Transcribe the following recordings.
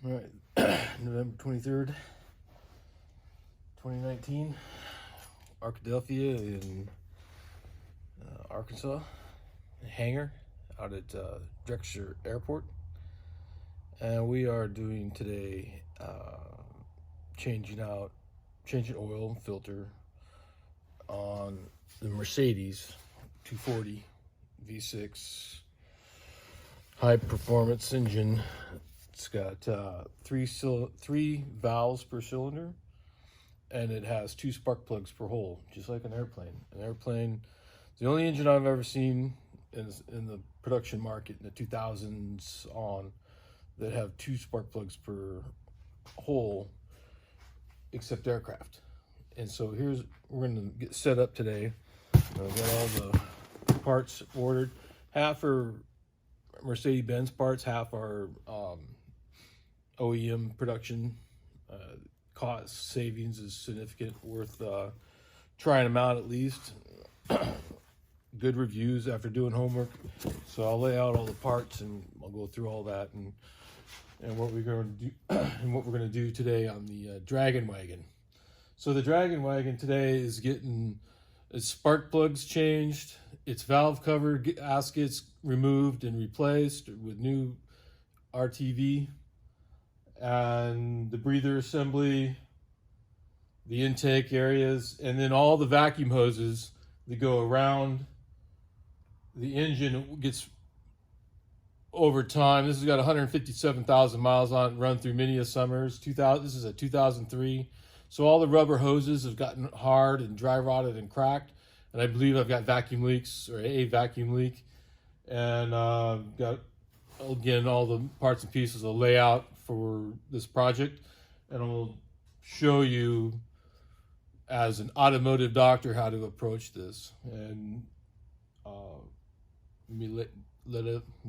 All right, November 23rd, 2019, Arkadelphia in Arkansas, a hangar out at Drexel Airport. And we are doing today changing oil filter on the Mercedes 240 V6 high performance engine. It's got three valves per cylinder, and it has 2 spark plugs per hole, just like an airplane. An airplane, the only engine I've ever seen in the production market in the 2000s on that have 2 spark plugs per hole, except aircraft. And so we're going to get set up today. I've got all the parts ordered. Half are Mercedes-Benz parts, half are OEM production. Cost savings is significant, worth trying them out at least. Good reviews after doing homework. So I'll lay out all the parts and I'll go through all that and what we're going to do and what we're going to do today on the Dragon Wagon. So the Dragon Wagon today is getting its spark plugs changed, its valve cover gaskets removed and replaced with new RTV, and the breather assembly, the intake areas, and then all the vacuum hoses that go around the engine gets over time. This has got 157,000 miles on it, run through many a summers. This is a 2003. So all the rubber hoses have gotten hard and dry rotted and cracked. And I believe I've got vacuum leaks, or a vacuum leak. And got, again, all the parts and pieces of layout for this project. And I'll show you, as an automotive doctor, how to approach this. And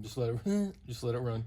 just let it run.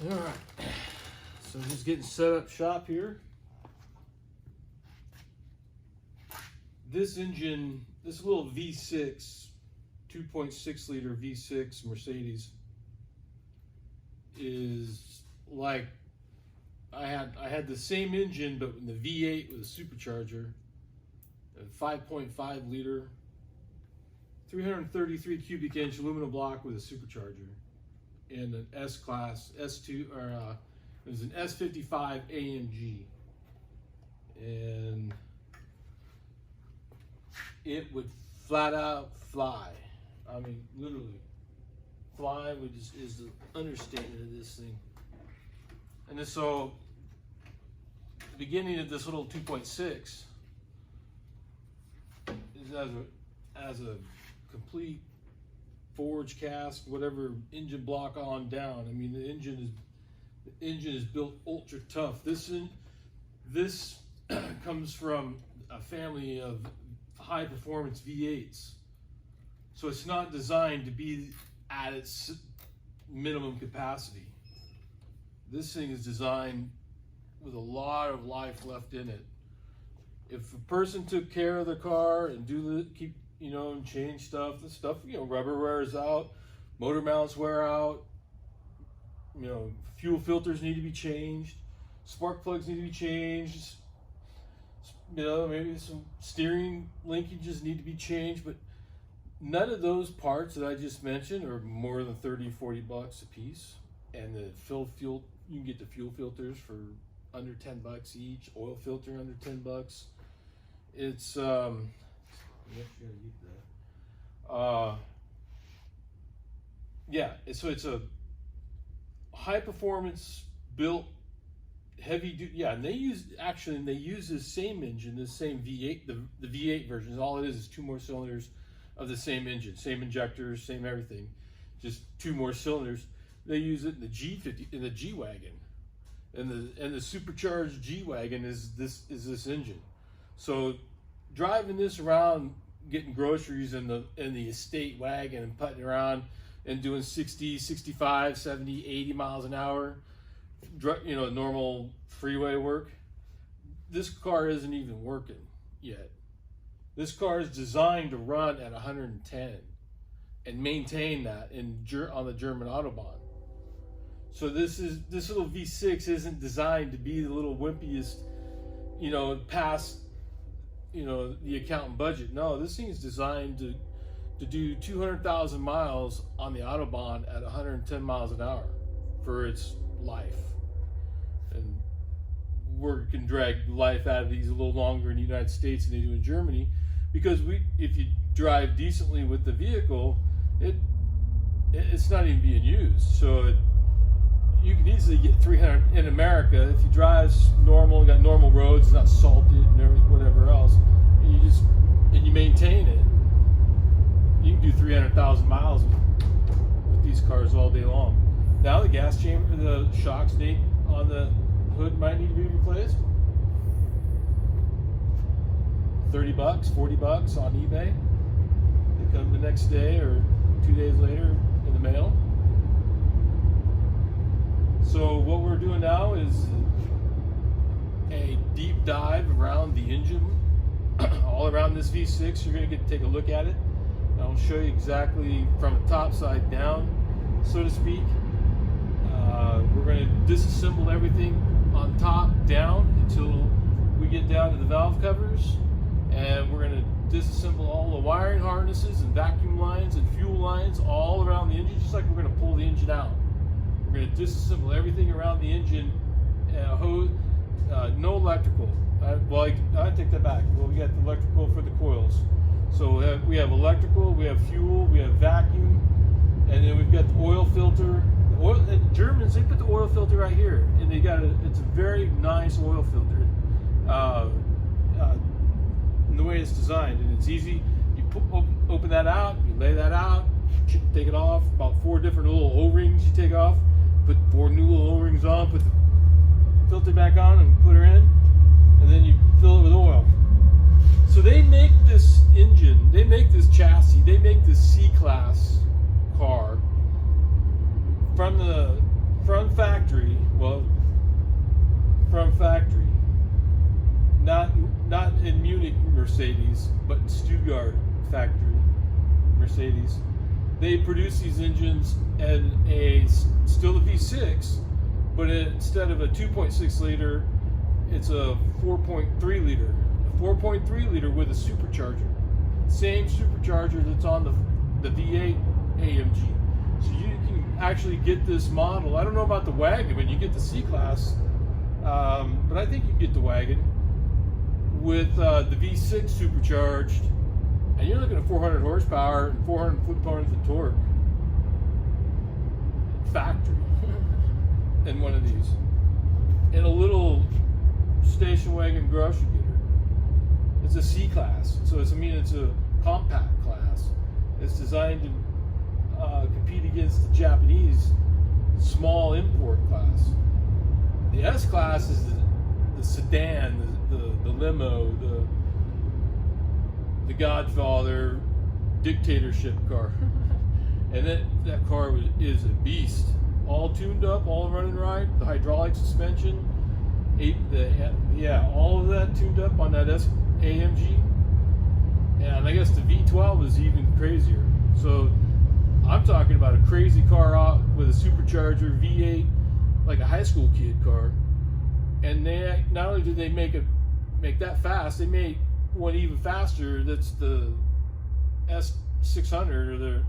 All right, so just getting set up shop here. This engine, this little V6, 2.6 liter V6 Mercedes is like, I had the same engine, but in the V8 with a supercharger, a 5.5 liter, 333 cubic inch aluminum block with a supercharger, and an S-Class, S2, or it was an S55 AMG. And it would flat out fly. I mean, literally. Fly is the understatement of this thing. And then, so, the beginning of this little 2.6 is as a complete forge cast, whatever engine block on down. I mean, the engine is built ultra tough. This comes from a family of high performance V8s, so it's not designed to be at its minimum capacity. This thing is designed with a lot of life left in it. If a person took care of the car and and change stuff, the stuff, rubber wears out, motor mounts wear out, fuel filters need to be changed, spark plugs need to be changed, maybe some steering linkages need to be changed, but none of those parts that I just mentioned are more than 30, 40 bucks a piece. And the fuel, you can get the fuel filters for under 10 bucks each, oil filter under 10 bucks. It's, yeah, so it's a high performance built heavy duty, and they use this same engine, this same V8, the V8 version. All it is 2 more cylinders of the same engine, same injectors, same everything, just 2 more cylinders. They use it in the G50, in the G-Wagon, and the supercharged G-Wagon is this engine. So driving this around, getting groceries in the estate wagon and putting around and doing 60, 65, 70, 80 miles an hour, normal freeway work, this car isn't even working yet. This car is designed to run at 110 and maintain that on the German Autobahn. So this little V6 isn't designed to be the little wimpiest, past, the accountant budget. No, this thing is designed to do 200,000 miles on the Autobahn at 110 miles an hour for its life. And work can drag life out of these a little longer in the United States than they do in Germany, because if you drive decently with the vehicle, it's not even being used. So you can easily get 300 in America if you drive normal, got normal roads, not salted and whatever else, and you maintain it. You can do 300,000 miles with these cars all day long. Now the gas chamber, the shocks on the hood might need to be replaced. 30 bucks, 40 bucks on eBay. They come the next day or 2 days later in the mail. So what we're doing now is a deep dive around the engine, all around this V6. You're going to get to take a look at it. I'll show you exactly from the top side down, so to speak. We're going to disassemble everything on top down until we get down to the valve covers, and we're going to disassemble all the wiring harnesses and vacuum lines and fuel lines all around the engine, just like we're going to pull the engine out. We're going to disassemble everything around the engine, no electrical. I take that back. Well, we got the electrical for the coils. So we have electrical, we have fuel, we have vacuum, and then we've got the oil filter. The oil, and Germans, they put the oil filter right here, and it's a very nice oil filter. In the way it's designed, and it's easy. You open that out, you lay that out, take it off. About 4 different little O-rings you take off. Put 4 new little O-rings on. Put the filter back on and put her in, and then you fill it with oil. So they make this engine, they make this chassis, they make this C-Class car from factory from factory, not in Munich Mercedes, but in Stuttgart factory Mercedes. They produce these engines and still a V6, but instead of a 2.6 liter, it's a 4.3 liter. A 4.3 liter with a supercharger. Same supercharger that's on the V8 AMG. So you can actually get this model. I don't know about the wagon, but you get the C-Class, but I think you get the wagon with the V6 supercharged, and you're looking at 400 horsepower and 400 foot-pounds of torque. Factory in one of these. In a little station wagon grocery getter. It's a C-Class, so it's a compact class. It's designed to compete against the Japanese small import class. The S-Class is the sedan, the limo, the Godfather dictatorship car. And that car is a beast. All tuned up, all running right, the hydraulic suspension, all of that tuned up on that AMG. And I guess the V12 is even crazier. So I'm talking about a crazy car with a supercharger V8, like a high school kid car. And they not only did they make that fast, they made one even faster. That's the S600 or the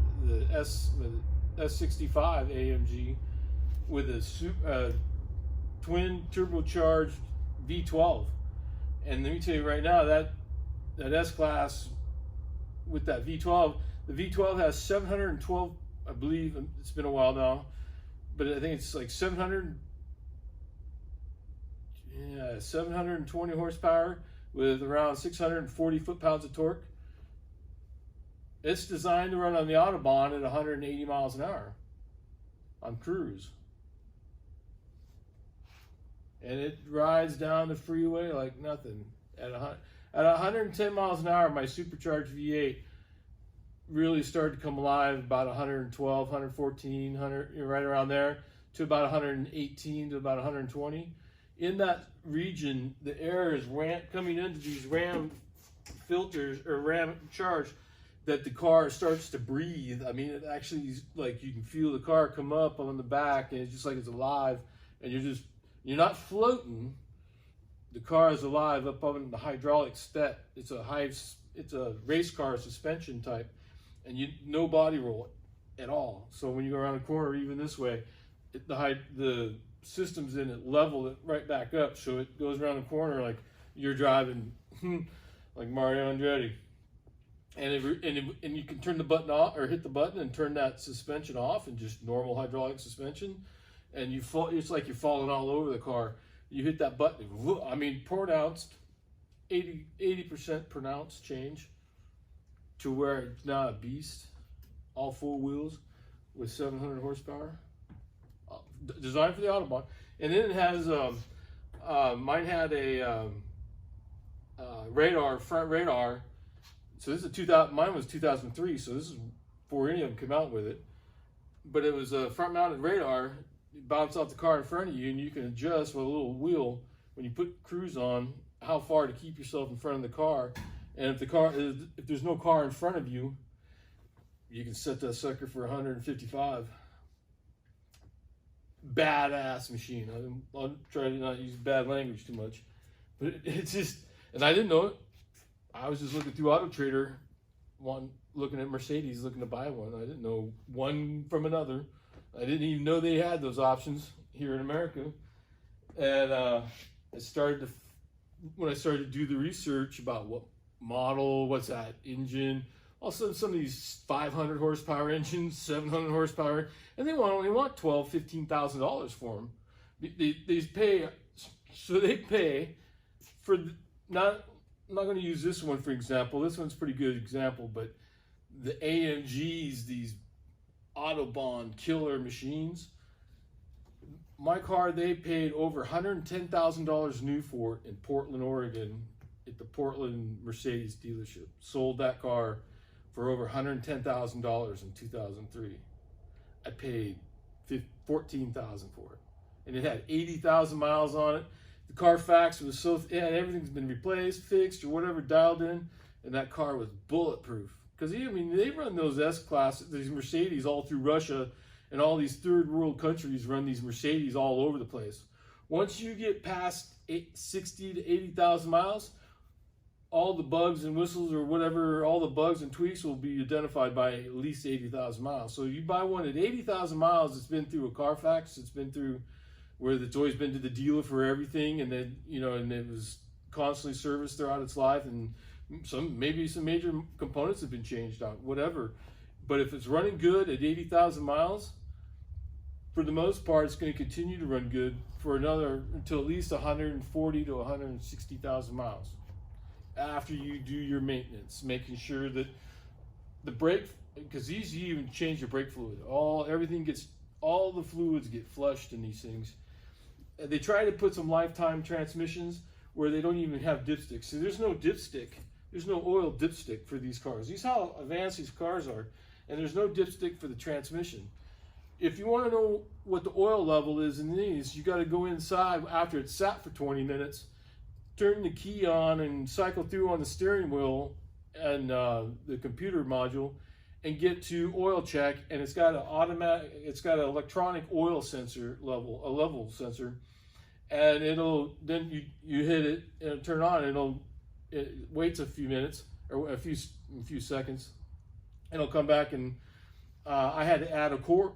S65 AMG with a twin turbocharged V12. And let me tell you right now, that S-Class with that V12, the V12 has 712, I believe, it's been a while now, but I think it's like 720 horsepower with around 640 foot-pounds of torque. It's designed to run on the Autobahn at 180 miles an hour on cruise. And it rides down the freeway like nothing. At 110 miles an hour, my supercharged V8 really started to come alive about 112, 114, 100, right around there, to about 118 to about 120. In that region, the air is coming into these ram filters or ram charge that the car starts to breathe. I mean, it actually is like you can feel the car come up on the back, and it's just like it's alive, and you're not floating. The car is alive up on the hydraulic step. It's a race car suspension type, and no body roll at all. So when you go around the corner, even this way, the system's in it, level it right back up, so it goes around the corner like you're driving like Mario Andretti. And you can turn the button off or hit the button and turn that suspension off, and just normal hydraulic suspension, and it's like you're falling all over the car. You hit that button, I mean, pronounced 80% pronounced change to where it's now a beast, all four wheels with 700 horsepower, designed for the Autobahn. And then it has mine had a front radar. So this is mine was 2003, so this is before any of them came out with it. But it was a front-mounted radar. You bounce off the car in front of you, and you can adjust with a little wheel when you put cruise on how far to keep yourself in front of the car. And if there's no car in front of you, you can set that sucker for 155. Badass machine. I'll try to not use bad language too much, but it's just, and I didn't know it. I was just looking through Auto Trader, looking at Mercedes, looking to buy one. I didn't know one from another. I didn't even know they had those options here in America. And when I started to do the research about what model, what's that engine, all of a sudden some of these 500 horsepower engines, 700 horsepower, and they only want $12,000, $15,000 for them. They pay for I'm not going to use this one for example. This one's a pretty good example, but the AMGs, these Autobahn killer machines, my car, they paid over $110,000 new for it in Portland, Oregon, at the Portland Mercedes dealership. Sold that car for over $110,000 in 2003. I paid $14,000 for it, and it had 80,000 miles on it. The Carfax was so, yeah, everything's been replaced, fixed, or whatever, dialed in, and that car was bulletproof. Because, I mean, they run those S-Class, these Mercedes all through Russia, and all these third world countries run these Mercedes all over the place. Once you get past 60 to 80,000 miles, all the bugs and whistles or whatever, all the bugs and tweaks will be identified by at least 80,000 miles. So you buy one at 80,000 miles, it's been through a Carfax, it's been through where it's always been to the dealer for everything, and then, you know, and it was constantly serviced throughout its life, and maybe some major components have been changed out, whatever. But if it's running good at 80,000 miles, for the most part, it's going to continue to run good for another, until at least 140 to 160,000 miles. After you do your maintenance, making sure that the brake, because these, you even change your brake fluid. All the fluids get flushed in these things. And they try to put some lifetime transmissions where they don't even have dipsticks. So there's no dipstick. There's no oil dipstick for these cars. These how advanced these cars are. And there's no dipstick for the transmission. If you want to know what the oil level is in these, you got to go inside after it's sat for 20 minutes, turn the key on and cycle through on the steering wheel and the computer module and get to oil check, and it's got an electronic oil sensor level, a level sensor, and then you hit it and it'll turn on, it waits a few minutes or a few seconds, and it'll come back, and I had to add a quart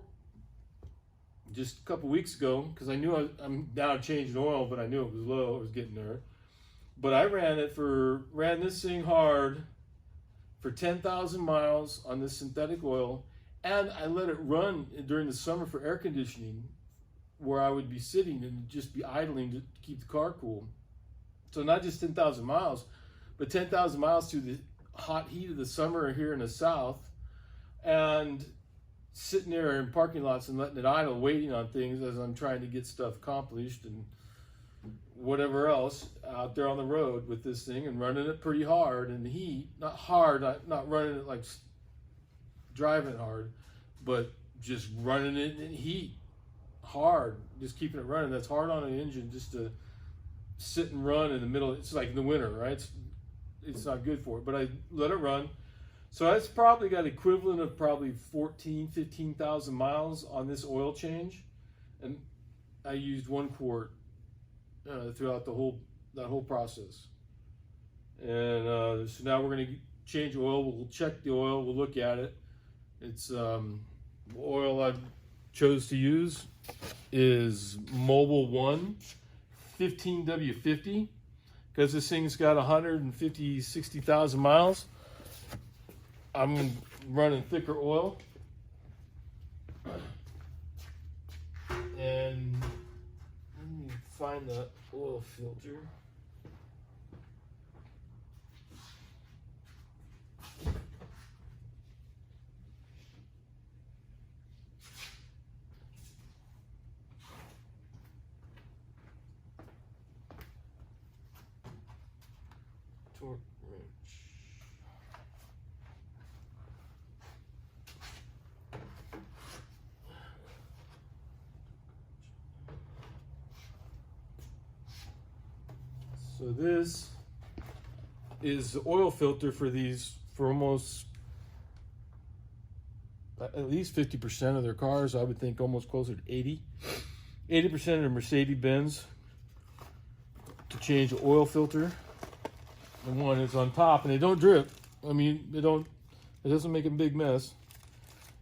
just a couple weeks ago because I knew I'm now changing oil, but I knew it was low, it was getting there. But I ran this thing hard for 10,000 miles on this synthetic oil, and I let it run during the summer for air conditioning, where I would be sitting and just be idling to keep the car cool. So not just 10,000 miles, but 10,000 miles through the hot heat of the summer here in the South, and sitting there in parking lots and letting it idle, waiting on things as I'm trying to get stuff accomplished and whatever else out there on the road with this thing, and running it pretty hard in the heat. Not hard, not running it like driving hard, but just running it in heat hard, just keeping it running. That's hard on an engine just to sit and run in the middle. It's like in the winter, right? It's not good for it, but I let it run. So that's probably got equivalent of probably 15,000 miles on this oil change, and I used 1 quart throughout that whole process. And so now we're going to change oil. We'll check the oil. We'll look at it. It's the oil I chose to use is Mobile One 15W50, because this thing's got 60,000 miles. I'm running thicker oil, and let me find the oil filter. Torque wrench. So this is the oil filter for these, for almost at least 50% of their cars. I would think almost closer to 80% of the Mercedes-Benz to change the oil filter. The one is on top, and they don't drip. I mean, it doesn't make a big mess.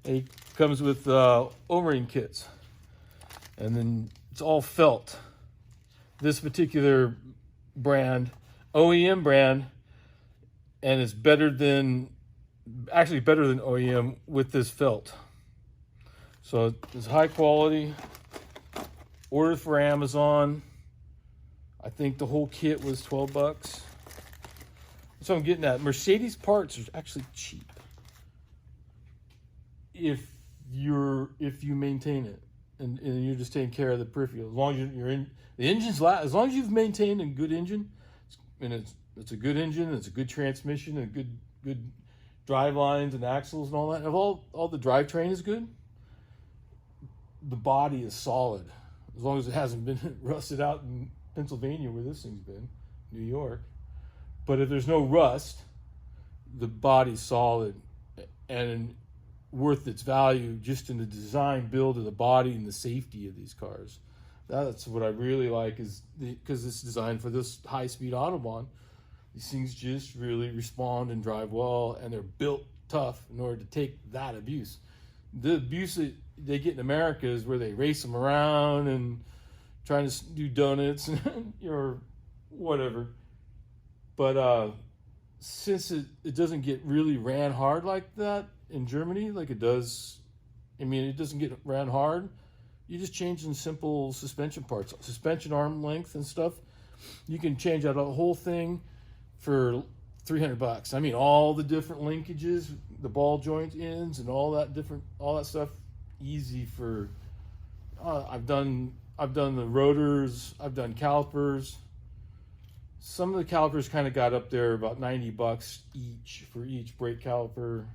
And it comes with O-ring kits, and then it's all felt. This particular brand, OEM brand, and it's actually better than OEM with this felt. So it's high quality. Ordered for Amazon. I think the whole kit was $12. So I'm getting at. Mercedes parts are actually cheap if you maintain it and you're just taking care of the peripheral. As long as you're in the engine's as long as you've maintained a good engine, and it's a good engine, it's a good transmission, and good drive lines and axles and all that. If all the drivetrain is good, the body is solid. As long as it hasn't been rusted out and Pennsylvania, where this thing's been, New York. But if there's no rust, the body's solid and worth its value just in the design, build of the body, and the safety of these cars. That's what I really like, is because it's designed for this high-speed Autobahn. These things just really respond and drive well, and they're built tough in order to take that abuse. The abuse that they get in America is where they race them around and trying to do donuts or whatever. But since it doesn't get really ran hard like that in Germany, like it does, I mean, it doesn't get ran hard. You just change in simple suspension parts, suspension arm length and stuff. You can change out a whole thing for $300. I mean, all the different linkages, the ball joint ends, and all that stuff. Easy for. I've done the rotors. I've done calipers. Some of the calipers kind of got up there about $90 each for each brake caliper,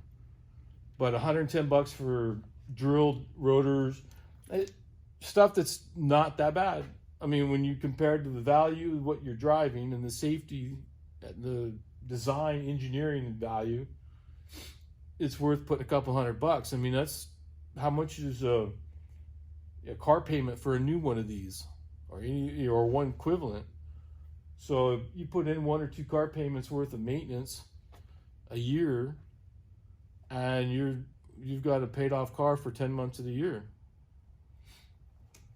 but $110 for drilled rotors. Stuff that's not that bad. I mean, when you compare to the value of what you're driving and the safety, the design, engineering value, it's worth putting a couple $100. I mean, that's how much is a car payment for a new one of these, or one equivalent. So if you put in 1 or 2 car payments worth of maintenance a year, and you've got a paid off car for 10 months of the year.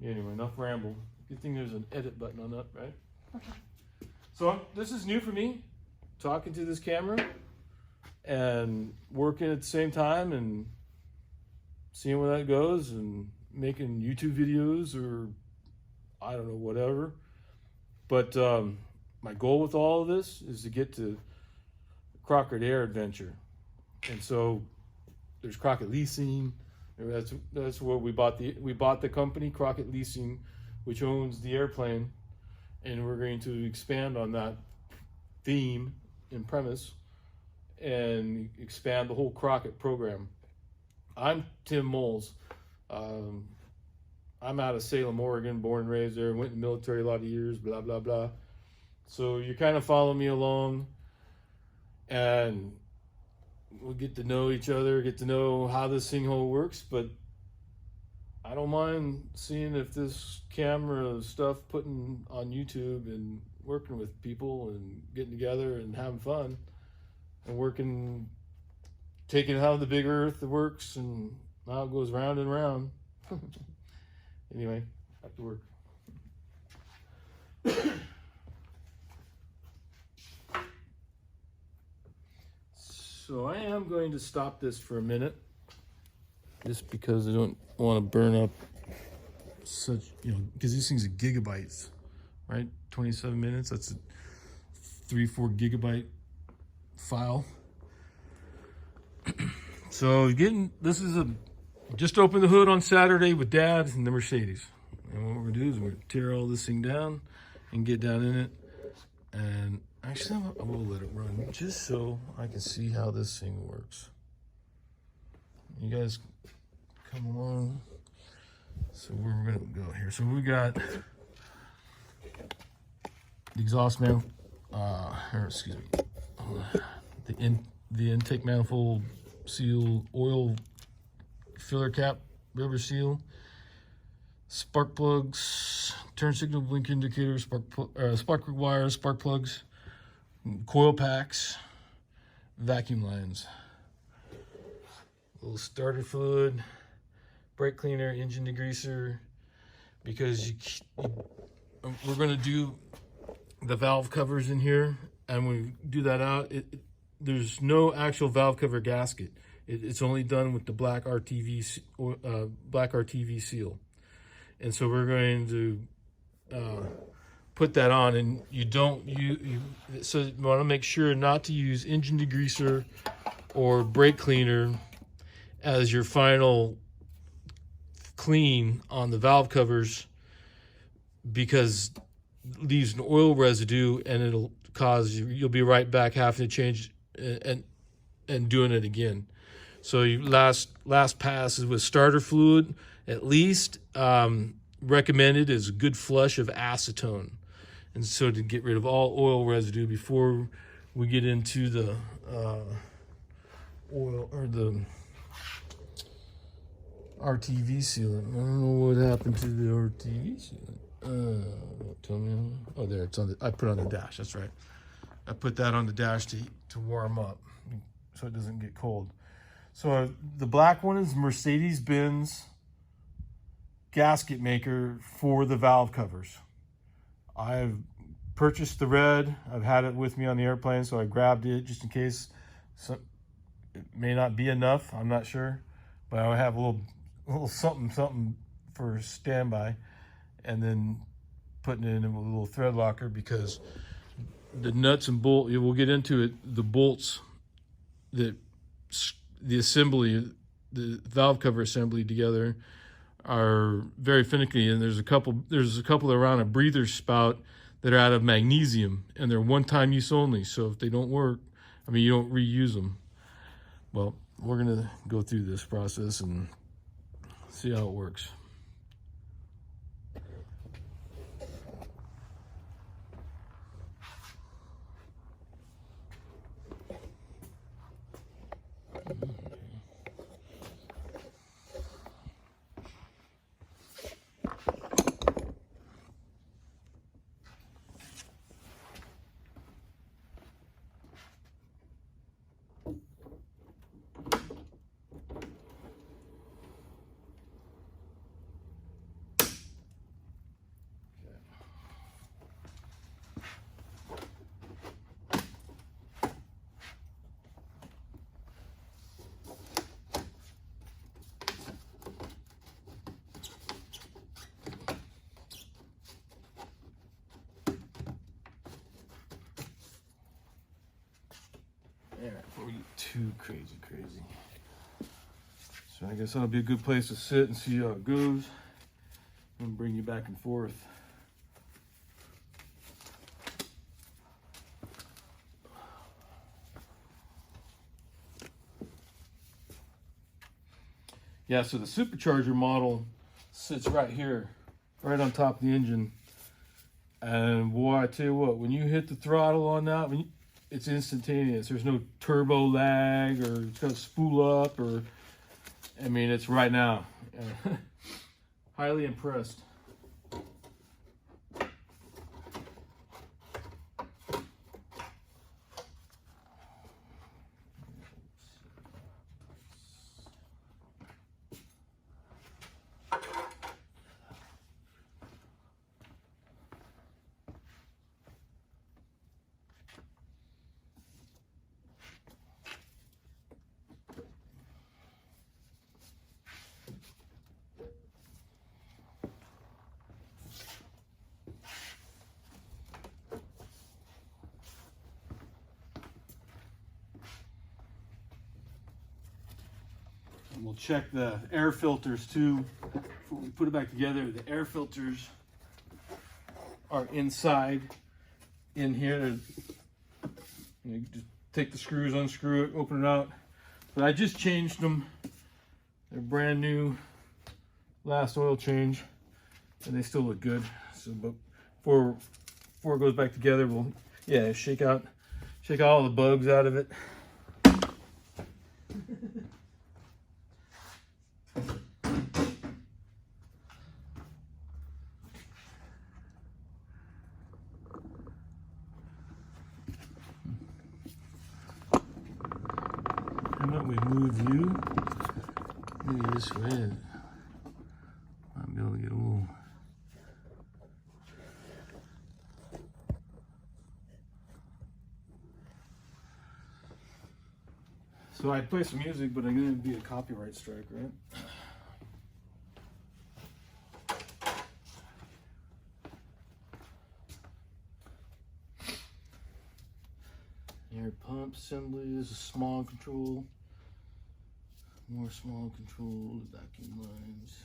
Anyway, enough ramble. Good thing there's an edit button on that, right? So this is new for me, talking to this camera and working at the same time and seeing where that goes and making YouTube videos or I don't know, whatever. But my goal with all of this is to get to Crockett Air Adventure. And so there's Crockett Leasing. That's where we bought the company, Crockett Leasing, which owns the airplane, and we're going to expand on that theme and premise and expand the whole Crockett program. I'm Tim Moles. I'm out of Salem, Oregon, born and raised there, went in the military a lot of years, blah, blah, blah. So you kind of follow me along, and we'll get to know each other, get to know how this thing whole works. But I don't mind seeing if this camera stuff, putting on YouTube and working with people and getting together and having fun and working, taking how the big earth works and how it goes round and round. Anyway, back to work. So I am going to stop this for a minute, just because I don't want to burn up such, because these things are gigabytes, right? 27 minutes, that's a 3-4 gigabyte file. So this is just opened the hood on Saturday with Dad and the Mercedes. And what we're going to do is we're going to tear all this thing down and get down in it. And actually, I will let it run just so I can see how this thing works. You guys come along. So where we're going to go here. So we got the exhaust manifold, the intake manifold seal, oil filler cap, rubber seal, spark plugs, turn signal blink indicator, spark wires, spark plugs, coil packs, vacuum lines, a little starter fluid, brake cleaner, engine degreaser, because we're going to do the valve covers in here, and when we do that out, there's no actual valve cover gasket. It's only done with the black RTV seal. And so we're going to put that on, and so you want to make sure not to use engine degreaser or brake cleaner as your final clean on the valve covers, because it leaves an oil residue, and it'll cause you'll be right back having to change and doing it again. So last pass is with starter fluid. At least recommended is a good flush of acetone. and so to get rid of all oil residue before we get into the oil or the RTV sealant. I don't know what happened to the RTV sealant. Tell me. Oh, there it's on. I put it on the dash. That's right. I put that on the dash to warm up, so it doesn't get cold. So the black one is Mercedes-Benz gasket maker for the valve covers. I've purchased the red. I've had it with me on the airplane, so I grabbed it just in case. It may not be enough. I'm not sure, but I have a little something for standby, and then putting it in a little thread locker because the nuts and bolt. We'll get into it. The bolts that the assembly, the valve cover assembly together, are very finicky, and there's a couple around a breather spout that are out of magnesium, and they're one-time use only. So if they don't work, I mean, you don't reuse them. Well, we're gonna go through this process and see how it works. Yeah, before we get too crazy. So I guess that'll be a good place to sit and see how it goes and bring you back and forth. Yeah, so the supercharger model sits right here, right on top of the engine. And boy, I tell you what, when you hit the throttle on that, it's instantaneous. There's no turbo lag or it's got to spool up or, I mean, it's right now. Highly impressed. And we'll check the air filters too before we put it back together. The air filters are inside in here. You just take the screws, unscrew it, open it out. But I just changed them. They're brand new, last oil change, and they still look good. So, but before it goes back together, we'll shake out all the bugs out of it. How about we move you maybe this way? I'll be able to get a little. So I'd play some music, but I'm gonna be a copyright strike, right? Air pump assembly is a small control. More small control, vacuum lines.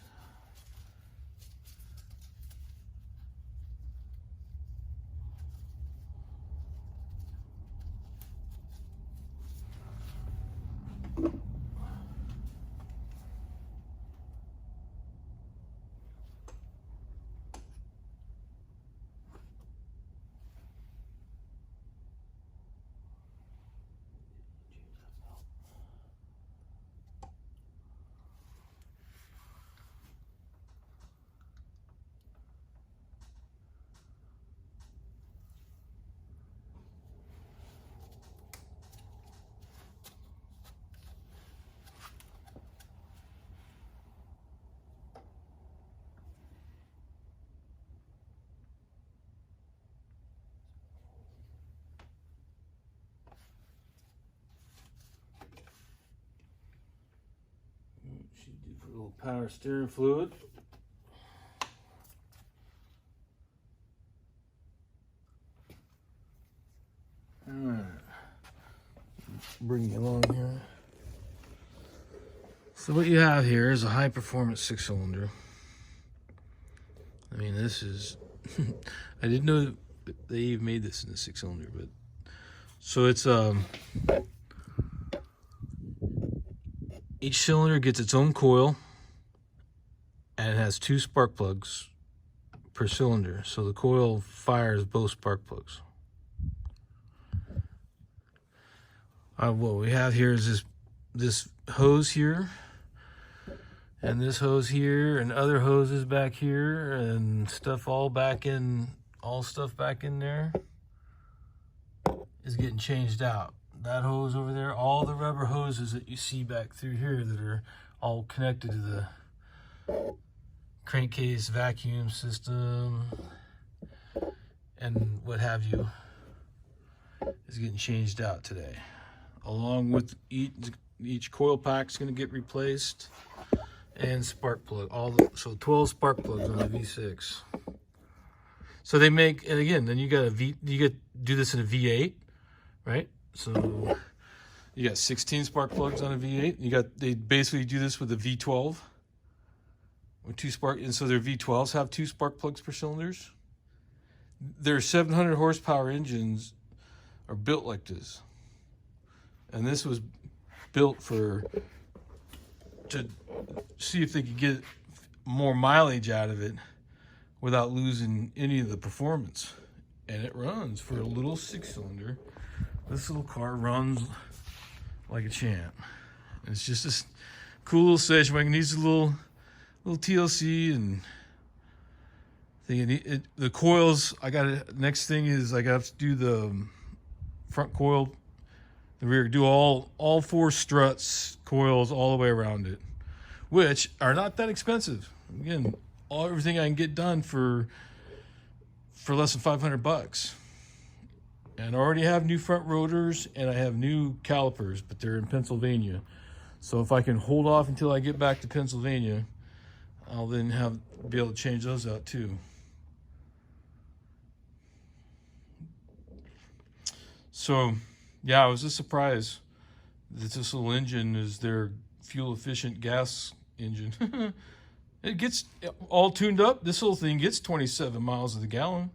power steering fluid. Alright. Bring you along here. So what you have here is a high performance 6-cylinder. I mean, this is I didn't know they even made this in the 6-cylinder, but so it's each cylinder gets its own coil, and it has 2 spark plugs per cylinder. So the coil fires both spark plugs. What we have here is this hose here, and this hose here, and other hoses back here, and stuff all back in there is getting changed out. That hose over there, all the rubber hoses that you see back through here that are all connected to the crankcase vacuum system and what have you, is getting changed out today. Along with each coil pack is going to get replaced, and spark plug. So 12 spark plugs on the V6. So they make, and again, then you do this in a V8, right? So you got 16 spark plugs on a V8. They basically do this with a V12 with 2 spark, and so their V12s have 2 spark plugs per cylinders. Their 700 horsepower engines are built like this, and this was built to see if they could get more mileage out of it without losing any of the performance. And it runs for a little 6-cylinder. This little car runs like a champ. And it's just this cool little station wagon. It needs a little TLC and thing. The coils, next thing is I got to do the front coil, the rear, do all 4 struts, coils all the way around it, which are not that expensive. Again, everything I can get done for less than $500. And I already have new front rotors, and I have new calipers, but they're in Pennsylvania. So if I can hold off until I get back to Pennsylvania, I'll then be able to change those out too. So yeah, I was just surprised that this little engine is their fuel efficient gas engine. It gets all tuned up. This little thing gets 27 miles to the gallon.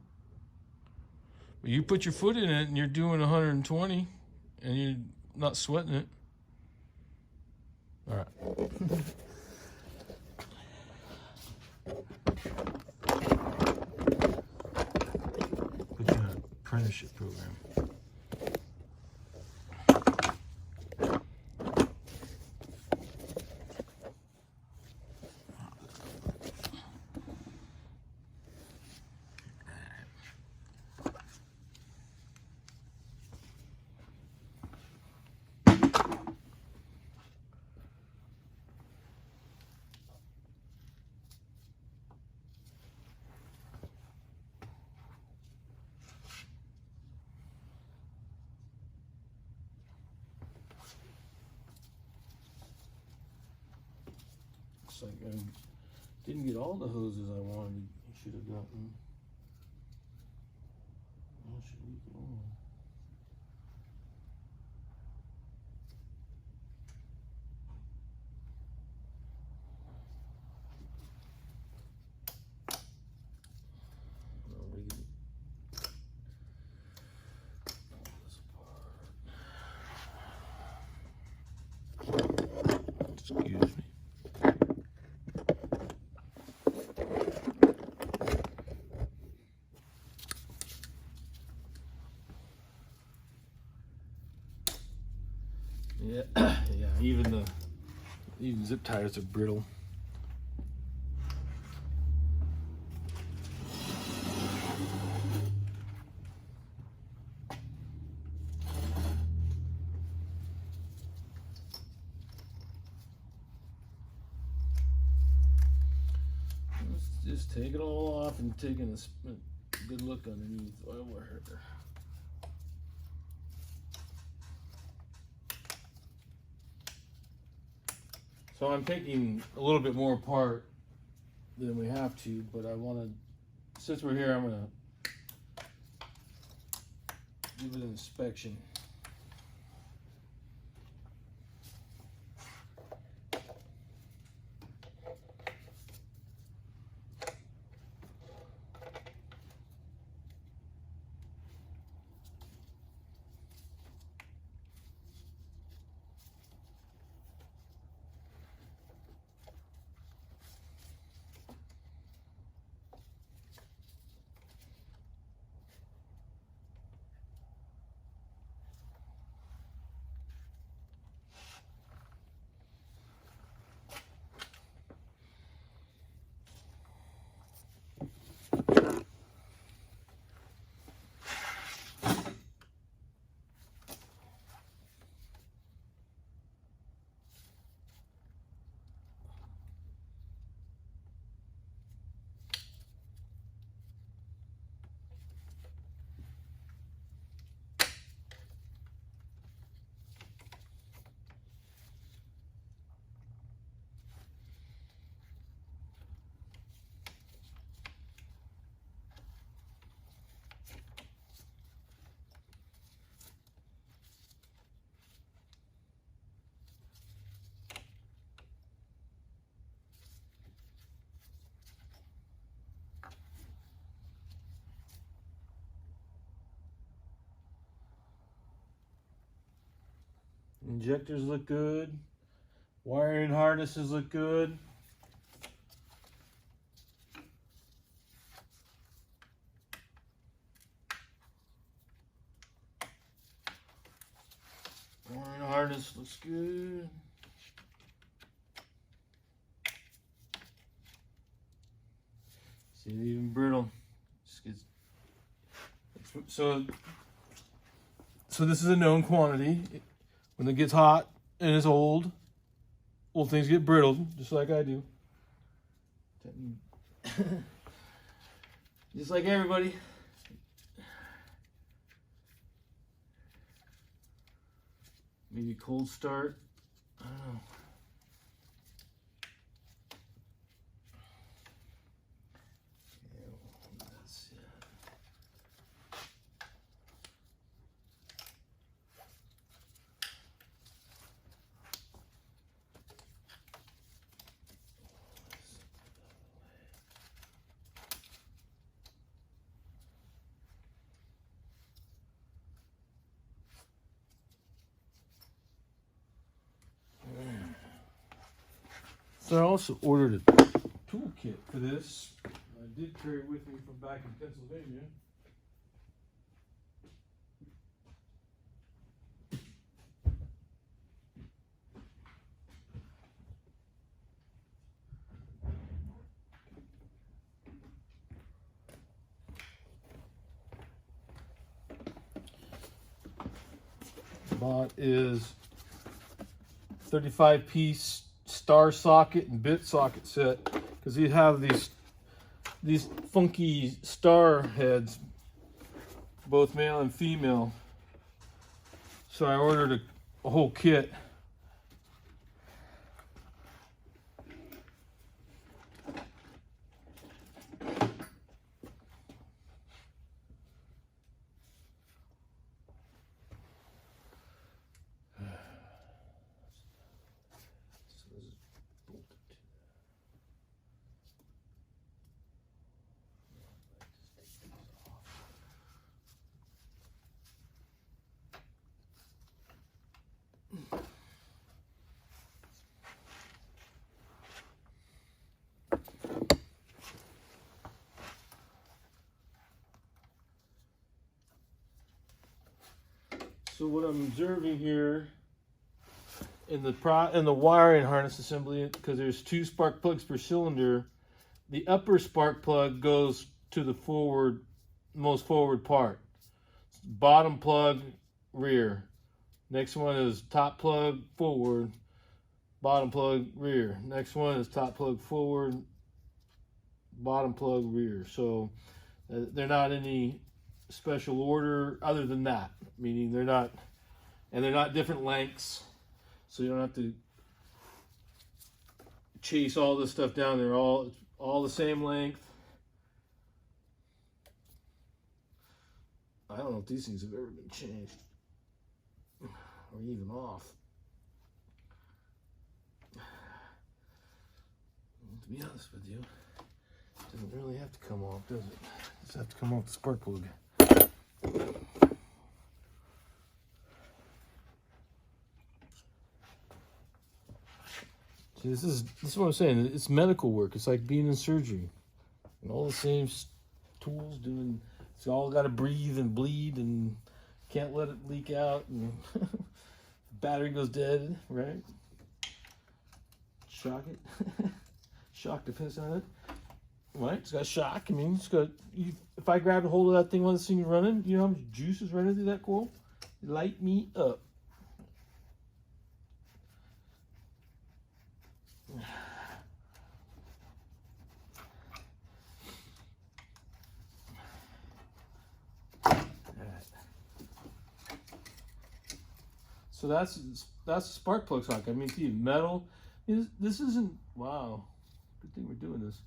But you put your foot in it and you're doing 120 and you're not sweating it. All right. Put you in an apprenticeship program. Like I didn't get all the hoses I wanted. I should have gotten. How should we go on? Excuse me. Yeah, yeah. Even zip ties are brittle. Let's just take it all off and taking a good look underneath while we're here. So I'm taking a little bit more apart than we have to, but I want to, since we're here, I'm going to give it an inspection. Injectors look good. Wiring harnesses look good. Wiring harness looks good. See, even brittle. So this is a known quantity. When it gets hot and it's old, well, things get brittle, just like I do. Just like everybody. Maybe cold start. I don't know. So I also ordered a toolkit for this. I did carry it with me from back in Pennsylvania. Bought is 35-piece star socket and bit socket set, because you have these funky star heads, both male and female. So I ordered a whole kit. So what I'm observing here in the wiring harness assembly, because there's 2 spark plugs per cylinder, the upper spark plug goes to the most forward part. Bottom plug, rear. Next one is top plug, forward. Bottom plug, rear. Next one is top plug, forward. Bottom plug, rear. So they're not any special order other than that, meaning they're not different lengths, so you don't have to chase all this stuff down. They're all the same length. I don't know if these things have ever been changed or even off. To be honest with you, it doesn't really have to come off, does it? It just have to come off the spark plug. See, this is what I'm saying. It's medical work. It's like being in surgery, and all the same tools doing. It's all got to breathe and bleed, and can't let it leak out, and battery goes dead, right? Shock it. Shock the piss out of it. Right? It's got shock. I mean, it's got. If I grabbed a hold of that thing while this thing's running, you know how much juice is running through that coil? Light me up. So that's the spark plug socket. I mean, see, metal. This isn't. Wow, good thing we're doing this.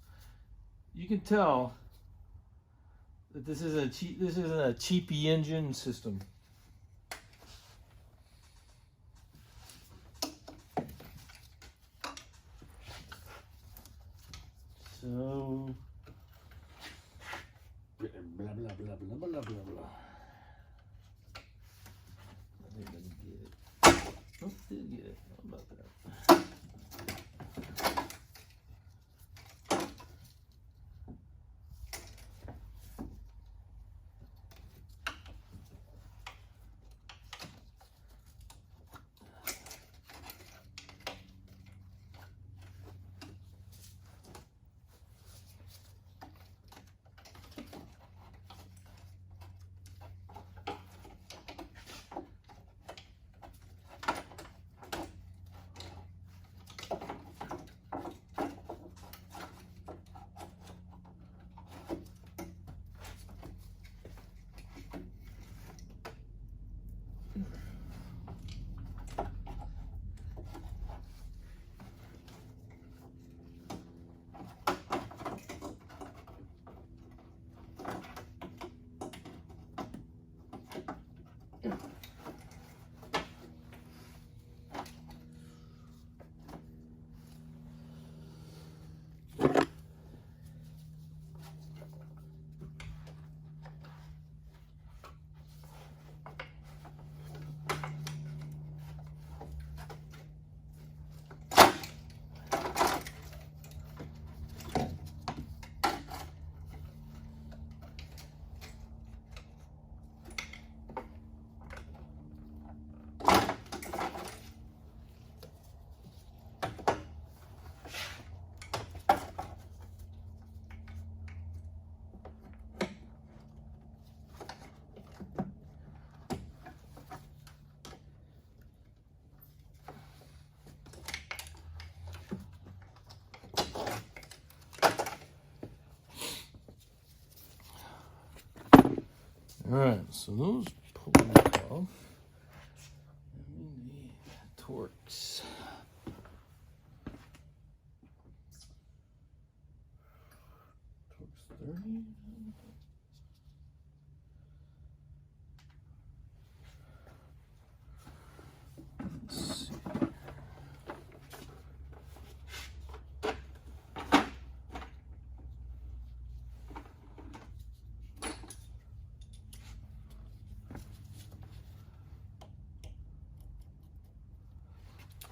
You can tell that this isn't a cheapy engine system. So blah blah blah blah blah blah blah. I think I didn't get it. Oh, did get it. How about that? All right, so those pull off. And the Torx. Torx 30. Let's see.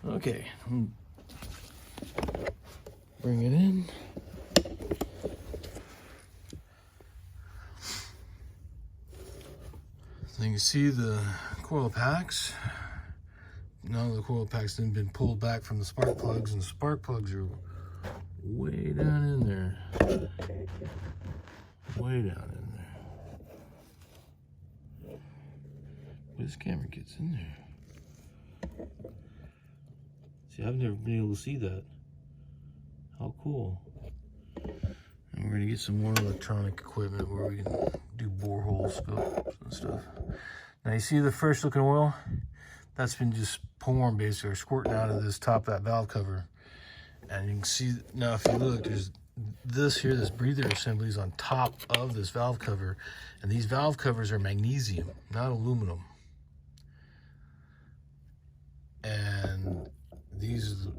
Okay, bring it in. So you can see the coil packs. Now the coil packs have been pulled back from the spark plugs, and the spark plugs are way down in there. Way down in there. This camera gets in there. See, I've never been able to see that. How cool. And we're gonna get some more electronic equipment where we can do borehole scopes and stuff. Now you see the fresh looking oil? That's been just pouring basically, or squirting out of this top of that valve cover. And you can see now, if you look, there's this here, this breather assembly is on top of this valve cover, and these valve covers are magnesium, not aluminum. And these are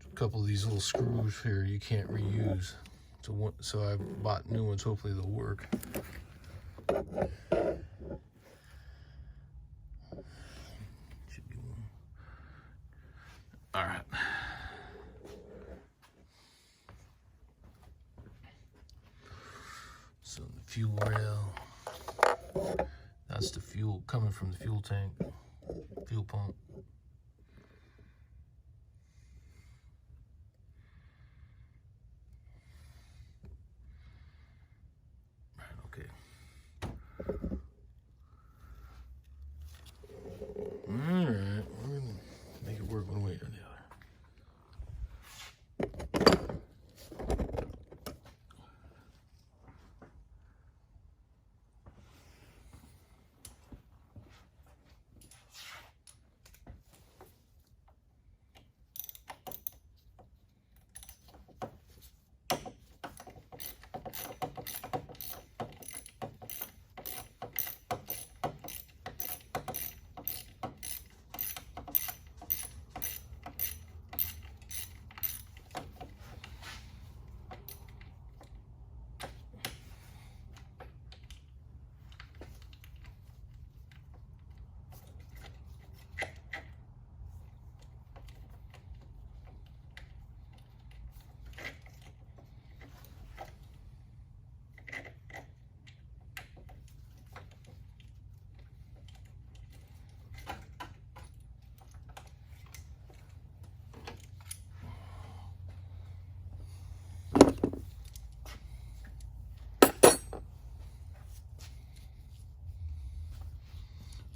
a couple of these little screws here you can't reuse. So I bought new ones. Hopefully they'll work. Should be one. All right. So the fuel rail. That's the fuel coming from the fuel tank, fuel pump. Okay. All right, we're gonna make it work one way or the other.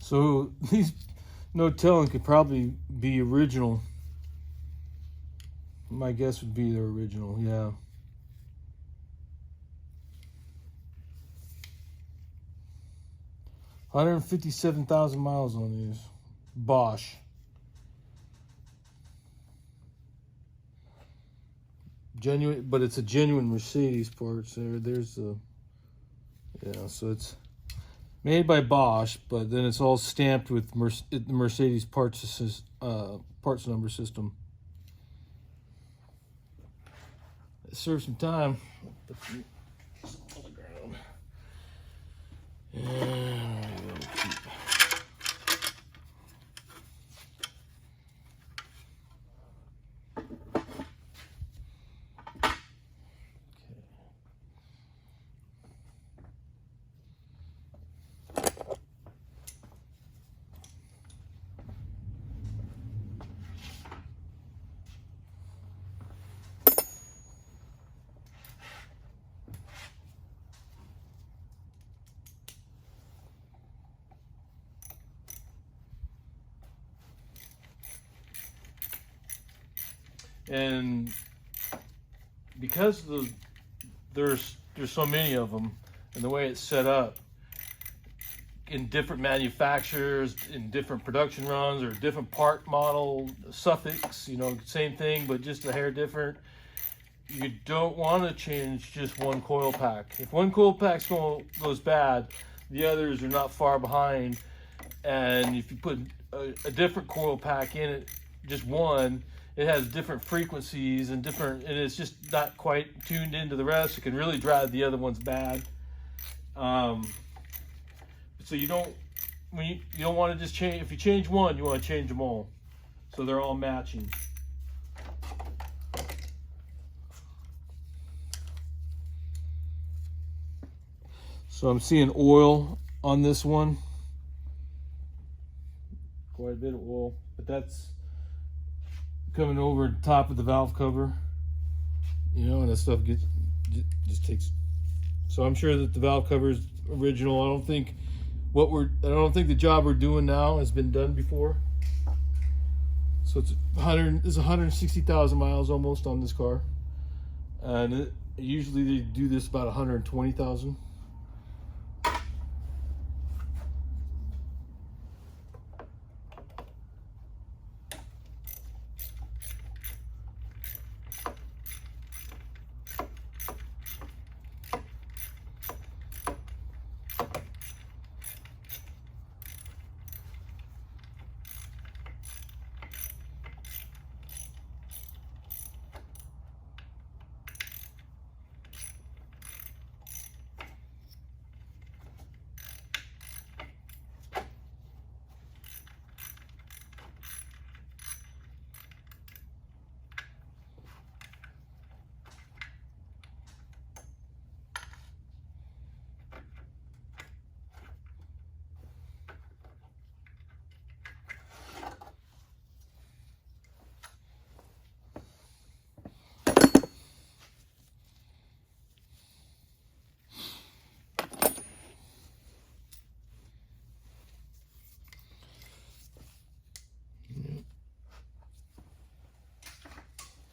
So these, no telling, could probably be original. My guess would be they're original, yeah. $157,000 miles on these. Bosch. Genuine, but it's a genuine Mercedes parts there. There's the, yeah, so it's made by Bosch, but then it's all stamped with the Mercedes parts number system. It serves some time. On the ground. And And because there's so many of them, and the way it's set up in different manufacturers, in different production runs, or different part model suffix, you know, same thing but just a hair different, you don't want to change just one coil pack. If one coil pack goes bad, the others are not far behind. And if you put a different coil pack in it, just one, it has different frequencies and it's just not quite tuned into the rest. It can really drive the other ones bad. So you don't want to just change. If you change one, you want to change them all, so they're all matching. So I'm seeing oil on this one. Quite a bit of oil, but that's coming over the top of the valve cover, you know, and that stuff just takes. So I'm sure that the valve cover is original. I don't think the job we're doing now has been done before. So it's 160,000 miles almost on this car, and usually they do this about 120,000.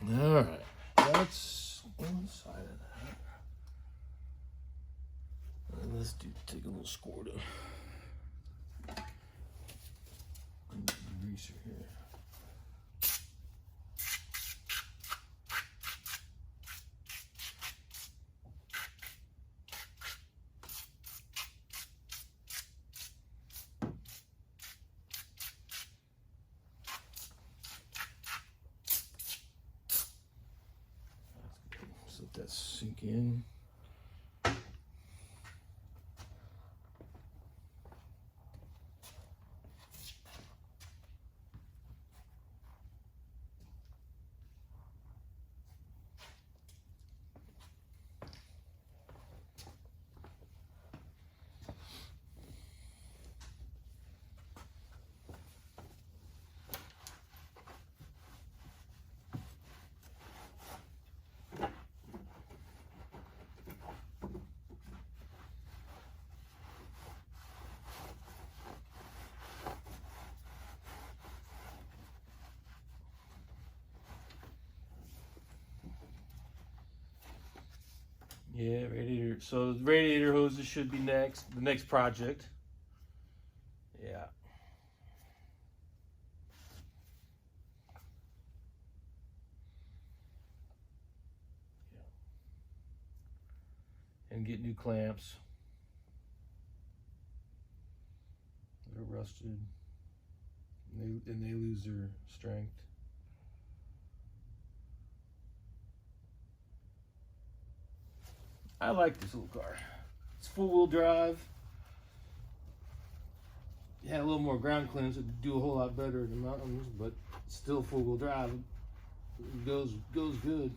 All right, that's one side of that. Let's take a little squirt of greaser here. Let that sink in. Yeah, radiator. So the radiator hoses should be next. The next project. Yeah. And get new clamps. They're rusted. And they lose their strength. I like this little car. It's four-wheel drive. You had a little more ground clearance, it'd do a whole lot better in the mountains, but still four-wheel drive. It goes good.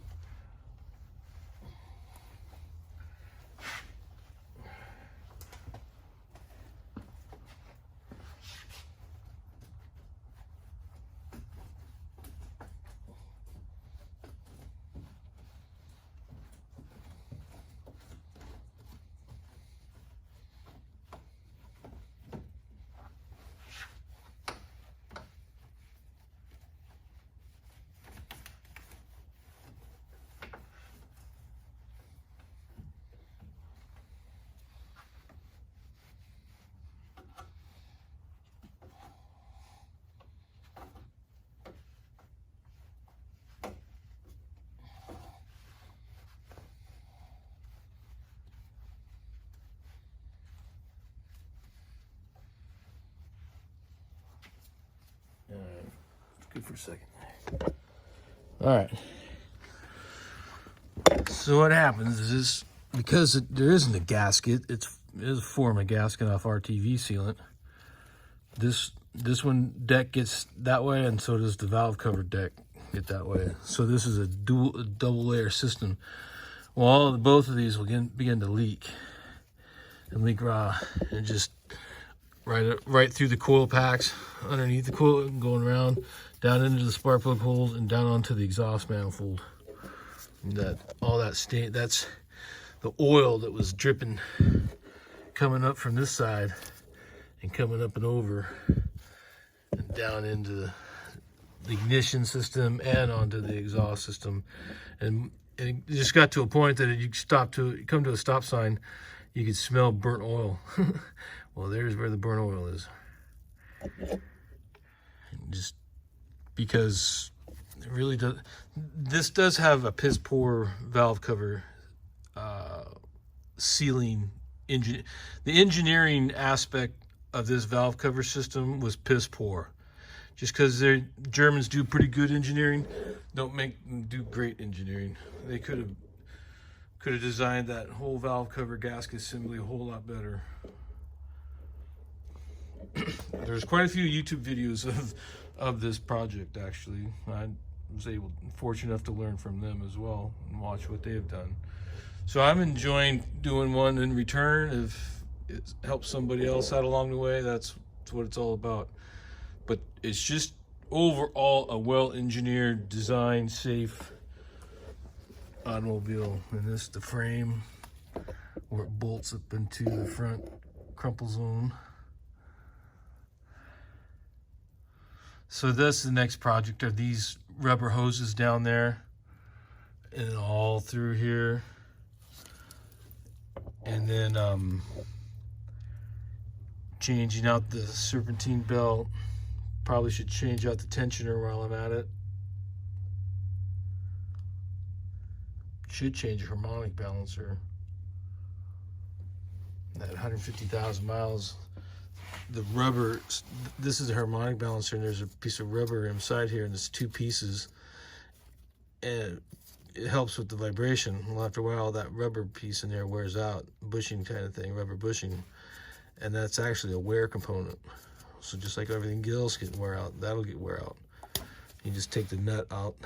Good for a second. All right. So what happens is because there isn't a gasket, it is a form of gasket off RTV sealant. This one deck gets that way, and so does the valve cover deck get that way. So this is a double layer system. Well, both of these will begin to leak and leak raw, and just right through the coil packs, underneath the coil, going around, down into the spark plug holes, and down onto the exhaust manifold. All that stain, that's the oil that was dripping, coming up from this side and coming up and over and down into the ignition system and onto the exhaust system. And it just got to a point that you come to a stop sign, you could smell burnt oil. Well, there's where the burnt oil is. Just because it really does. This does have a piss poor valve cover sealing engine. The engineering aspect of this valve cover system was piss poor. Just because the Germans do pretty good engineering, don't make them do great engineering. They could have designed that whole valve cover gasket assembly a whole lot better. There's quite a few YouTube videos of this project, actually. I was fortunate enough to learn from them as well and watch what they've done. So I'm enjoying doing one in return. If it helps somebody else out along the way, that's what it's all about. But it's just overall a well-engineered, designed, safe automobile. And this is the frame where it bolts up into the front crumple zone. So that's the next project, are these rubber hoses down there. and all through here. And then changing out the serpentine belt. Probably should change out the tensioner while I'm at it. Should change a harmonic balancer. That 150,000 miles, the rubber, this is a harmonic balancer, and there's a piece of rubber inside here, and it's two pieces, and it helps with the vibration. Well, after a while, that rubber piece in there wears out, bushing kind of thing, rubber bushing, and that's actually a wear component. So just like everything else getting wear out, that'll get wear out. You just take the nut out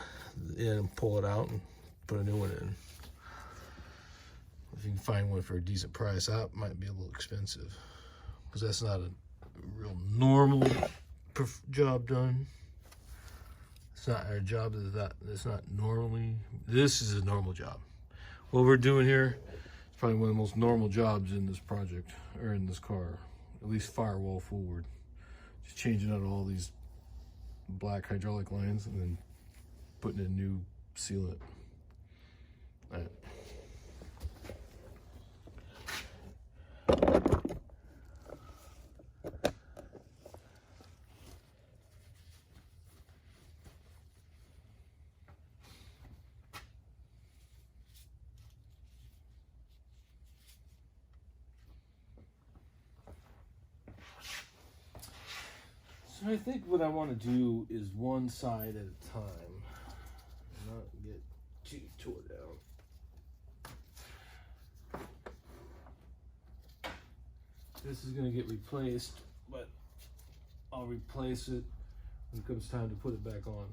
and pull it out and put a new one in. If you can find one for a decent price, that might be a little expensive, because that's not a real normal job done. It's not our job. It's not normally. This is a normal job. What we're doing here is probably one of the most normal jobs in this project, or in this car, at least firewall forward. Just changing out all these black hydraulic lines and then putting in new sealant. All right. So I think what I want to do is one side at a time, not get too tore down. This is going to get replaced, but I'll replace it when it comes time to put it back on.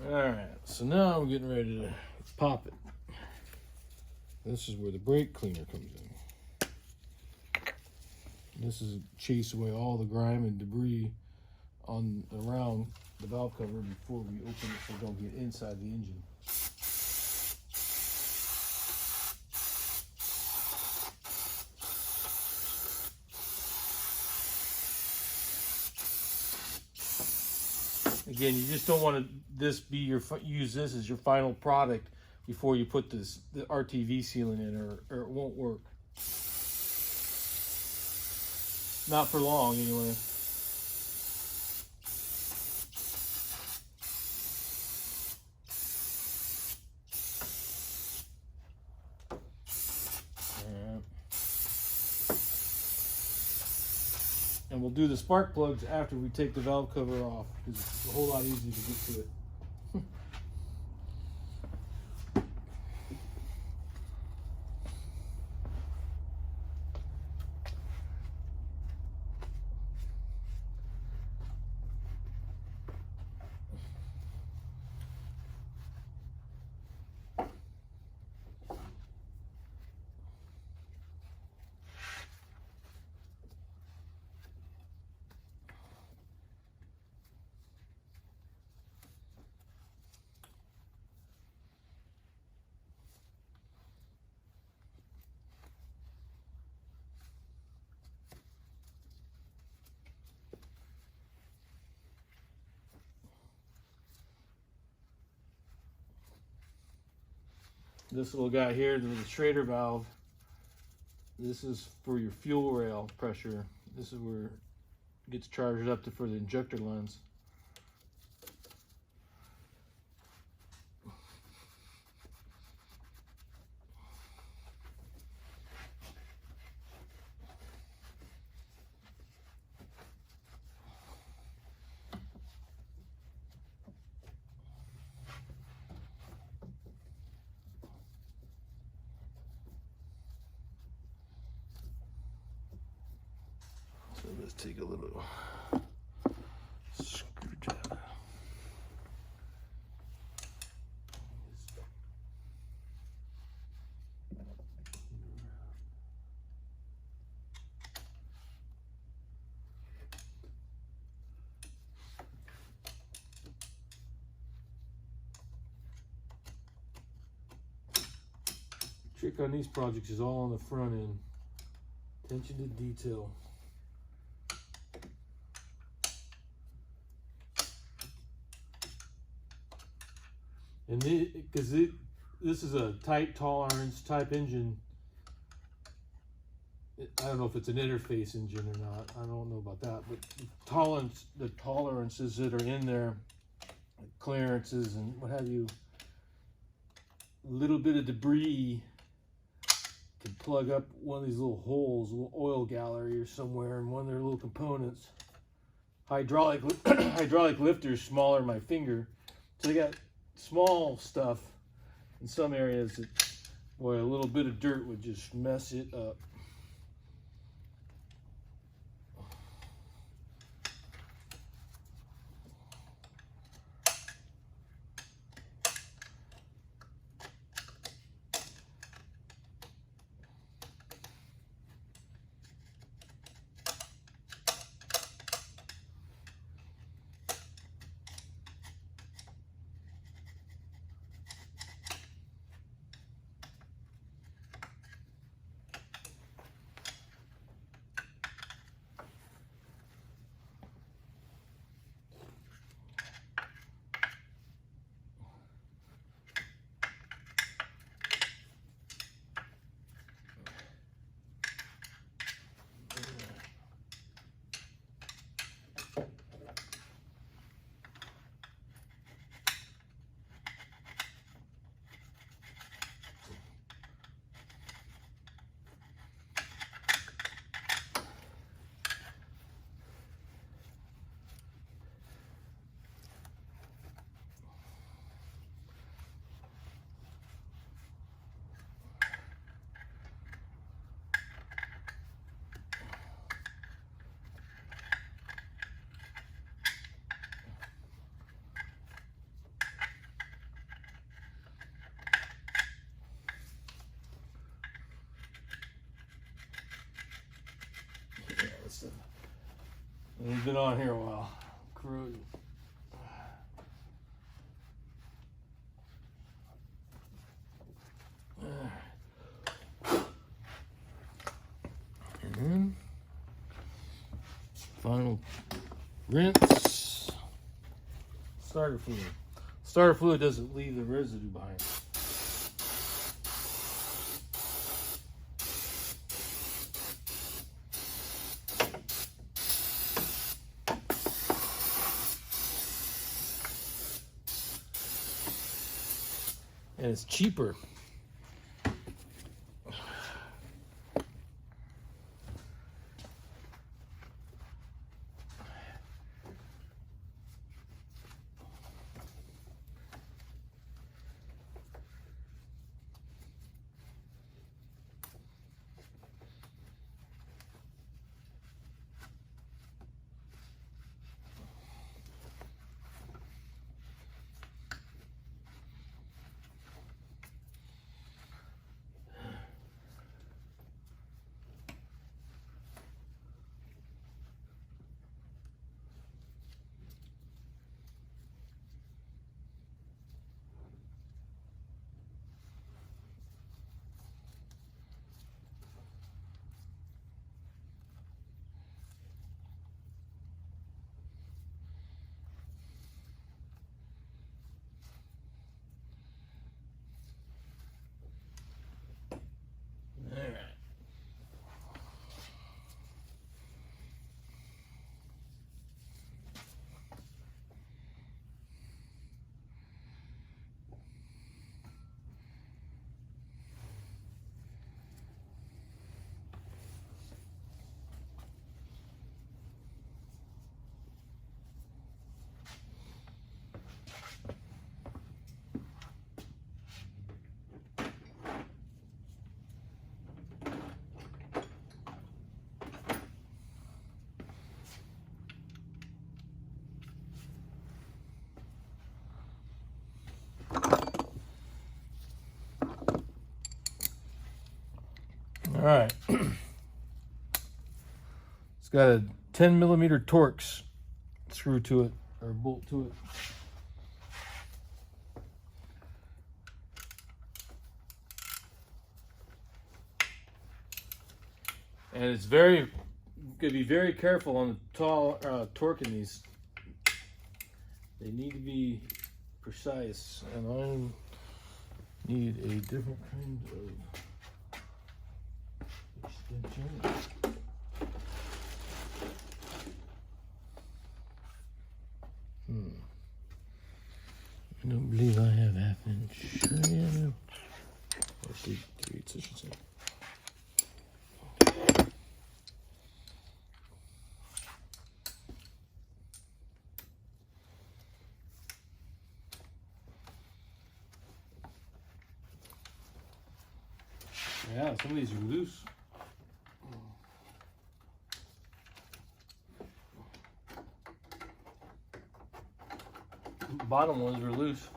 Alright, so now I'm getting ready to pop it. This is where the brake cleaner comes in. This is chase away all the grime and debris on around the valve cover before we open it, so it don't get inside the engine. Again, you just don't want to use this as your final product before you put the RTV sealant in, or it won't work. Not for long, anyway. Alright. And we'll do the spark plugs after we take the valve cover off, because it's a whole lot easier to get to it. This little guy here, the Schrader valve, this is for your fuel rail pressure. This is where it gets charged up for the injector lens. So let's take a little screwdriver. Trick on these projects is all on the front end. Attention to detail. And because this is a tight tolerance type engine, I don't know if it's an interface engine or not. I don't know about that, but the tolerances that are in there, clearances and what have you, a little bit of debris can plug up one of these little holes, a little oil gallery or somewhere in one of their little components. Hydraulic lifters smaller than my finger, so they got small stuff in some areas that, boy, a little bit of dirt would just mess it up. He's been on here a while. Corrosion. And then final rinse. Starter fluid. Starter fluid doesn't leave the residue behind. And it's cheaper. All right. It's got a 10mm Torx screw to it, or bolt to it. And it's very, gotta be very careful on the torquing these. They need to be precise, and I need a different kind of extension. I don't believe I have half-inch. Yeah. Or 3/8, I should say. Yeah, some of these are loose. Bottom ones are loose.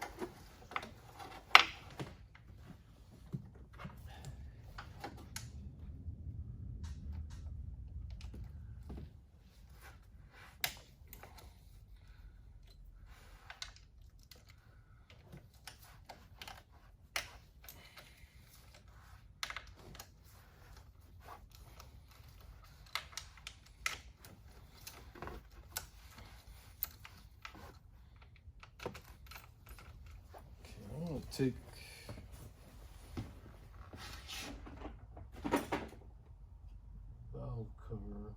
Take valve cover.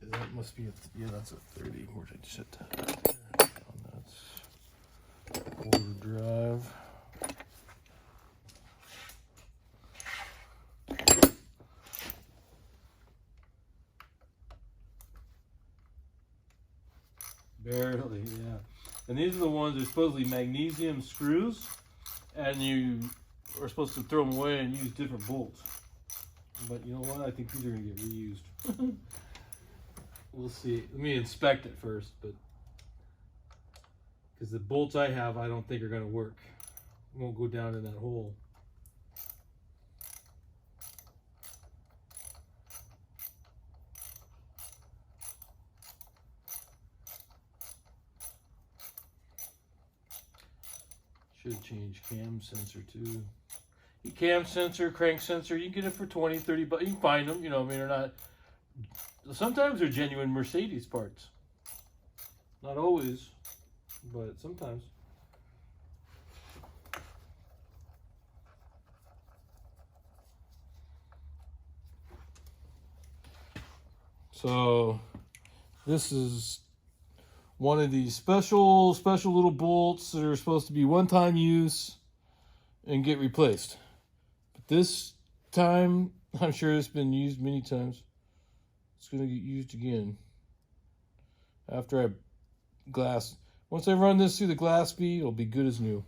That must be yeah, that's a 30. Where did I set that? That's overdrive. Barely, yeah. And these are the ones that are supposedly magnesium screws, and you are supposed to throw them away and use different bolts. But you know what? I think these are going to get reused. We'll see. Let me inspect it first, but because the bolts I have, I don't think are going to work. Won't go down in that hole. Should change cam sensor too. Cam sensor, crank sensor, you can get it for 20, 30 bucks. You can find them, you know, I mean, they're not, sometimes they're genuine Mercedes parts. Not always, but sometimes. So, this is one of these special little bolts that are supposed to be one-time use and get replaced. But this time, I'm sure it's been used many times. It's going to get used again. After I once I run this through the glass bead, it'll be good as new.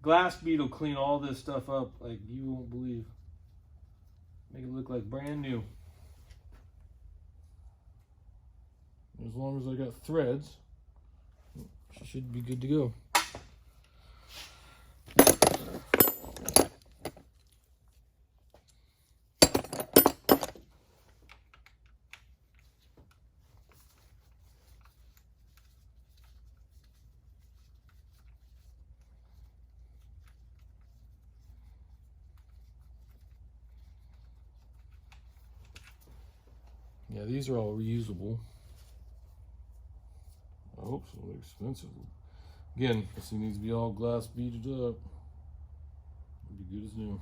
Glass bead will clean all this stuff up like you won't believe. Make it look like brand new. As long as I got threads, she should be good to go. Yeah, these are all reusable. I hope so. They're expensive. Again, this thing needs to be all glass beaded up. It'll be good as new.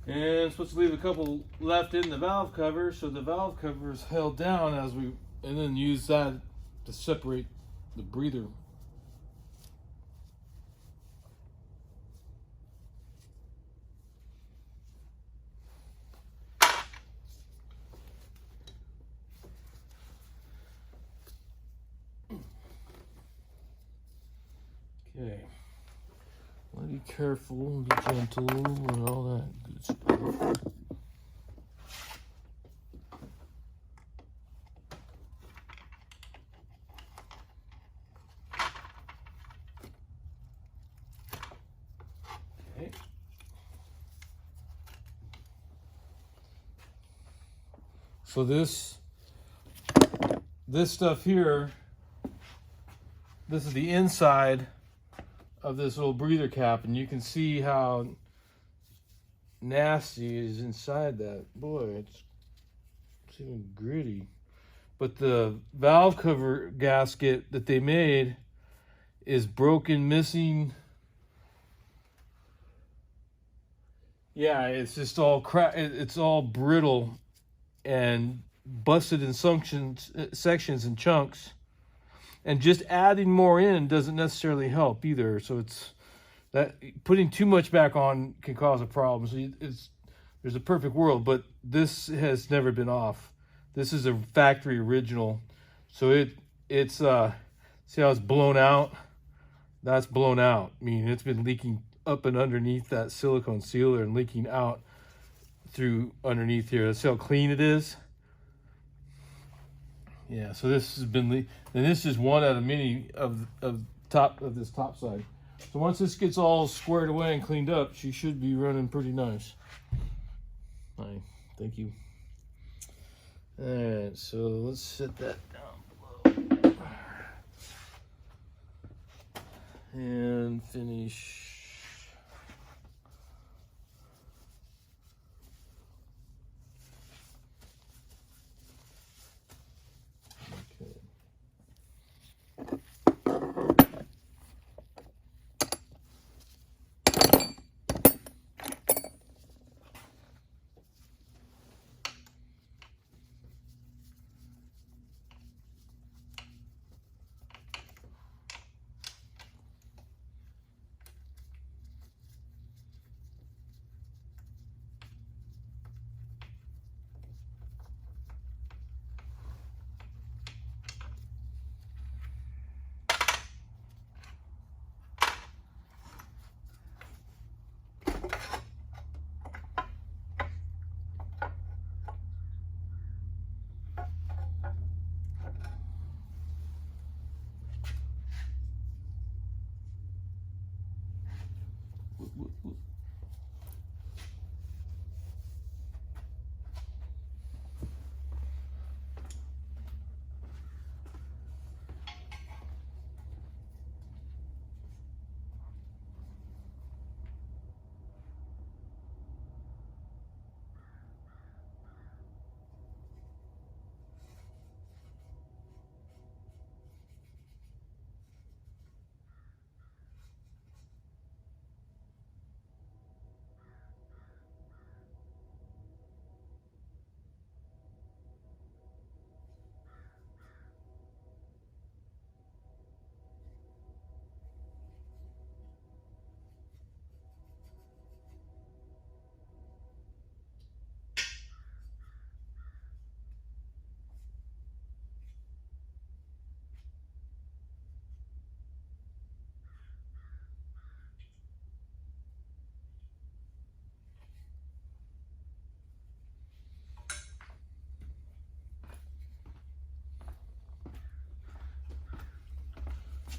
And supposed to leave a couple left in the valve cover, so the valve cover is held down and then use that to separate the breather. Okay. Be careful, be gentle, and all that good stuff. Okay. So this stuff here, this is the inside of this little breather cap, and you can see how nasty is inside that. Boy, it's even gritty. But the valve cover gasket that they made is broken, missing. Yeah, it's just all it's all brittle and busted in sections and chunks. And just adding more in doesn't necessarily help either. So it's that putting too much back on can cause a problem. So there's a perfect world, but this has never been off. This is a factory original. So it's see how it's blown out? That's blown out. I mean, it's been leaking up and underneath that silicone sealer and leaking out through underneath here. That's how clean it is. Yeah, so this has been, and this is one out of many of this top side. So once this gets all squared away and cleaned up, she should be running pretty nice. Fine, thank you. All right, so let's set that down below and finish.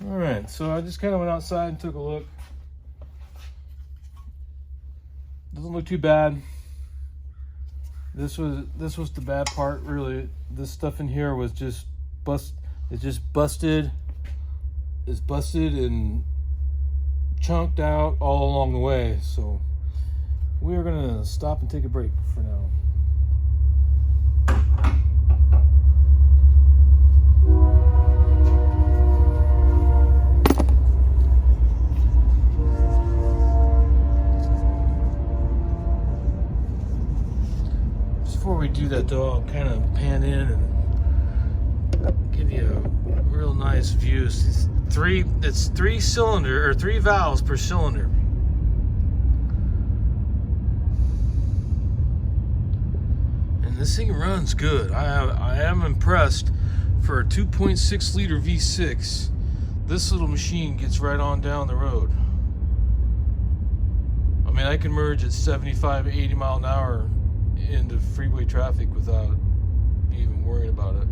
All right, so I just kind of went outside and took a look. Doesn't look too bad. This was the bad part, really. This stuff in here was just busted. It's busted and chunked out all along the way. So we are gonna stop and take a break for now. do that though, I'll kind of pan in and give you a real nice view. It's three cylinder, or 3 valves per cylinder. And this thing runs good. I am impressed for a 2.6 liter V6. This little machine gets right on down the road. I mean, I can merge at 75, 80 mile an hour into freeway traffic without even worrying about it.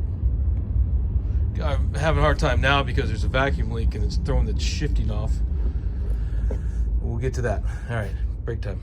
I'm having a hard time now because there's a vacuum leak and it's throwing the shifting off. We'll get to that. All right, break time.